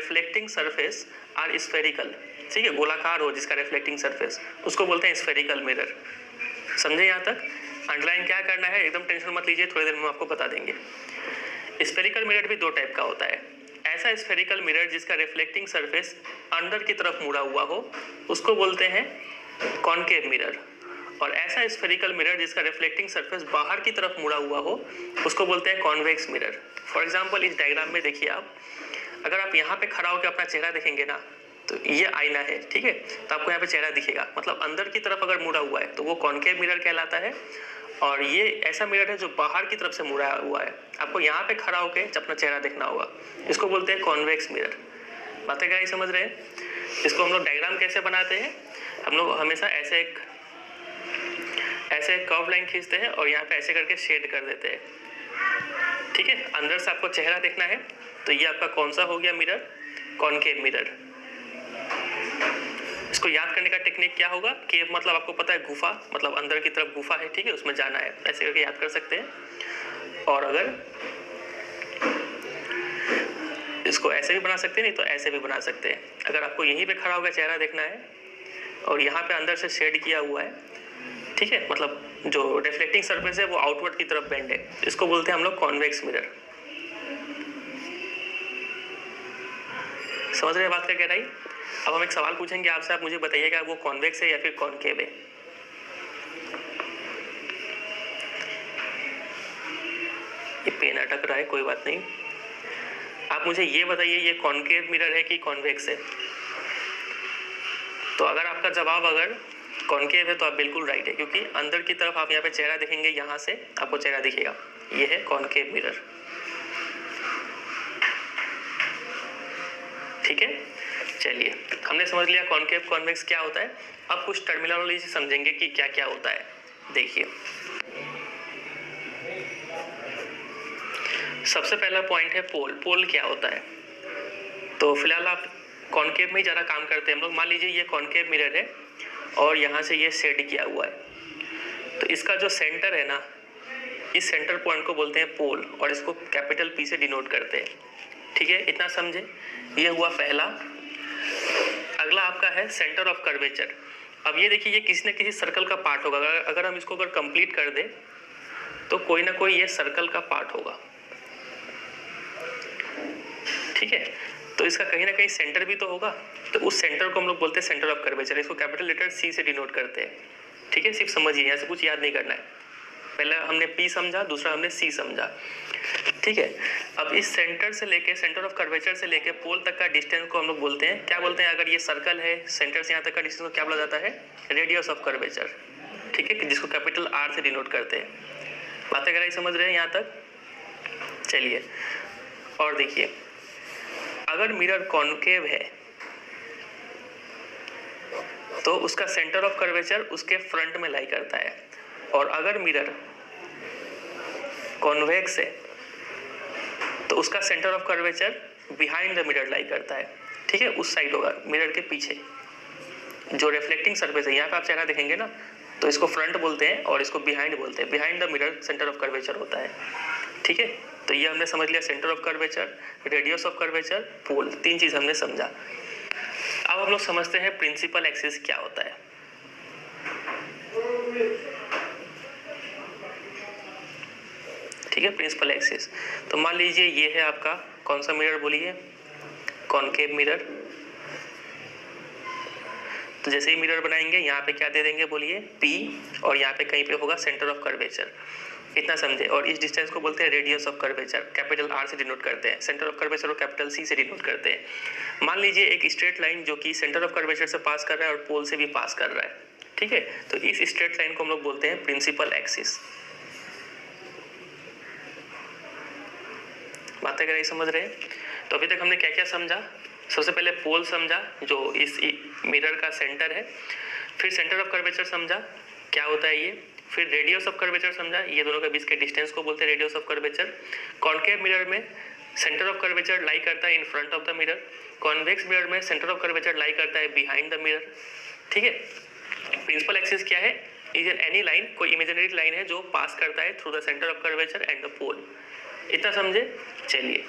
Reflecting surface are spherical, ठीक है, गोलाकार हो जिसका रिफ्लेक्टिंग सरफेस, उसको बोलते हैं स्फेरिकल मिरर। समझे यहाँ तक? अंडरलाइन क्या करना है, एकदम टेंशन मत लीजिए, थोड़ी देर में आपको बता देंगे। स्फेरिकल मिरर भी दो टाइप का होता है। ऐसा स्फेरिकल मिरर जिसका रिफ्लेक्टिंग सरफेस अंदर की तरफ मुड़ा हुआ हो उसको बोलते हैं कॉनकेव मिरर, और ऐसा स्फेरिकल मिरर जिसका रिफ्लेक्टिंग सरफेस बाहर की तरफ मुड़ा हुआ हो उसको बोलते हैं कॉन्वेक्स मिरर। फॉर एग्जाम्पल इस डायग्राम में देखिए आप, अगर आप यहाँ पे खड़ा होकर अपना चेहरा देखेंगे ना तो ये आईना है, ठीक है, तो आपको यहाँ पे चेहरा दिखेगा, मतलब अंदर की तरफ अगर मुड़ा हुआ है तो वो कॉनकेव मिरर कहलाता है, और ये ऐसा मिरर है जो बाहर की तरफ से मुड़ा हुआ है, आपको यहाँ पे खड़ा होकर अपना चेहरा देखना होगा, इसको बोलते हैं कॉन्वेक्स मिरर। बातें क्या समझ रहे हैं? इसको हम लोग डायग्राम कैसे बनाते हैं, हम लोग हमेशा ऐसे एक कर्व लाइन खींचते हैं और यहाँ पे ऐसे करके शेड कर देते हैं, ठीक है। अंदर से आपको चेहरा देखना है तो ये आपका कौन सा हो गया मिरर, कॉनकेव मिरर। इसको याद करने का टेक्निक क्या होगा, केव मतलब आपको पता है गुफा, मतलब अंदर की तरफ गुफा है, ठीक है, उसमें जाना है, ऐसे करके याद कर सकते हैं। और अगर इसको ऐसे भी बना सकते हैं, नहीं तो ऐसे भी बना सकते हैं। अगर आपको यहीं पे खड़ा होकर चेहरा देखना है और यहाँ पे अंदर से शेड किया हुआ है, ठीक है, मतलब जो रिफ्लेक्टिंग सरफेस है वो आउटवर्ड की तरफ बेंड है, इसको बोलते हैं हम लोग कॉन्वेक्स मिरर। समझ रहे हैं बात क्या कह रही? अब हम एक सवाल पूछेंगे आपसे, आप मुझे बताइएगा वो कॉन्वेक्स है या फिर कॉनकेव है। ये पेन अटक रहा है, कोई बात नहीं, आप मुझे ये बताइए ये कॉनकेव मिरर है कि कॉन्वेक्स है। तो अगर आपका जवाब अगर कॉनकेव है तो आप बिल्कुल राइट है, क्योंकि अंदर की तरफ आप यहाँ पे चेहरा देखेंगे, यहाँ से आपको चेहरा दिखेगा, ये है कॉनकेव मिरर, ठीक है। चलिए हमने समझ लिया कॉनकेव कॉन्वेक्स क्या होता है। अब कुछ टर्मिनोलॉजी समझेंगे कि क्या क्या होता है। देखिए सबसे पहला पॉइंट है पोल। पोल क्या होता है, तो फिलहाल आप कॉनकेव में ही ज़्यादा काम करते हैं हम लोग। मान लीजिए ये कॉनकेव मिरर है और यहाँ से ये शेड किया हुआ है, तो इसका जो सेंटर है ना, इस सेंटर पॉइंट को बोलते हैं पोल, और इसको कैपिटल पी से डिनोट करते हैं, ठीक है, इतना समझे। ये हुआ पहला। अगला आपका है सेंटर ऑफ कर्वेचर। अब ये देखिए ये किसी न किसी सर्कल का पार्ट होगा, अगर हम इसको अगर कंप्लीट कर दे तो कोई ना कोई ये सर्कल का पार्ट होगा, ठीक है, तो इसका कहीं ना कहीं सेंटर भी तो होगा, तो उस सेंटर को हम लोग बोलते हैं सेंटर ऑफ कर्वेचर, इसको कैपिटल लेटर सी से डिनोट करते हैं, ठीक है। सिर्फ समझिए, यहाँ से कुछ याद नहीं करना है, पहले हमने पी समझा, दूसरा हमने सी समझा, ठीक है। अब इस सेंटर से लेके, सेंटर ऑफ कर्वेचर से लेके पोल तक का डिस्टेंस को हम लोग बोलते हैं, क्या बोलते हैं, अगर ये सर्कल है सेंटर से यहाँ तक का डिस्टेंस को क्या बोला जाता है, रेडियस ऑफ कर्वेचर, ठीक है, जिसको कैपिटल आर से डिनोट करते हैं। बातें अगर समझ रहे हैं यहाँ तक? चलिए और देखिए, अगर मिरर कॉनकेव है तो उसका सेंटर ऑफ कर्वेचर उसके फ्रंट में लाई करता है, और अगर मिरर कॉन्वेक्स है तो उसका centre of curvature behind the mirror lie करता है, ठीक है, उस साइड होगा, मिरर के पीछे जो रिफ्लेक्टिंग सरफेस है। यहाँ पे आप चेहरा देखेंगे ना तो इसको फ्रंट बोलते हैं और इसको बिहाइंड बोलते हैं, behind the mirror centre of curvature होता है, ठीक है। तो ये हमने समझ लिया, centre of curvature, radius of curvature, pole, तीन चीज हमने समझा। अब हम लोग समझते हैं प्रिंसिपल एक्सिस क्या होता है। ठीक है, प्रिंसिपल एक्सिस। तो मान लीजिए ये है आपका कौन सा मिरर, बोलिए, कॉनकेव मिरर। तो जैसे ही मिरर बनाएंगे यहाँ पे क्या दे देंगे, बोलिए P, और यहाँ पे कहीं पे होगा सेंटर ऑफ कर्वेचर, इतना समझे। और इस डिस्टेंस को बोलते हैं radius of curvature, capital R से डिनोट करते हैं, सेंटर ऑफ कर्वेचर को कैपिटल C से डिनोट करते हैं। मान लीजिए एक स्ट्रेट लाइन जो कि सेंटर ऑफ कर्वेचर से पास कर रहा है और पोल से भी पास कर रहा है, ठीक है, तो इस स्ट्रेट लाइन को हम लोग बोलते हैं प्रिंसिपल एक्सिस। बातें अगर समझ रहे हैं तो अभी तक हमने क्या क्या समझा। सबसे पहले पोल समझा जो इस मिरर का सेंटर है, फिर सेंटर ऑफ कर्वेचर समझा क्या होता है ये, फिर रेडियस ऑफ कर्वेचर समझा, ये दोनों के बीच के डिस्टेंस को बोलते हैं radius of curvature. Concave mirror में सेंटर ऑफ कर्वेचर लाई करता है in front of the mirror, convex mirror में सेंटर ऑफ कर्वेचर लाई करता है बिहाइंड द मिरर, ठीक है। प्रिंसिपल एक्सिस क्या है, इज एन एनी लाइन, कोई इमेजिनरी लाइन है जो पास करता है through the centre of curvature and the pole, इतना समझे। चलिए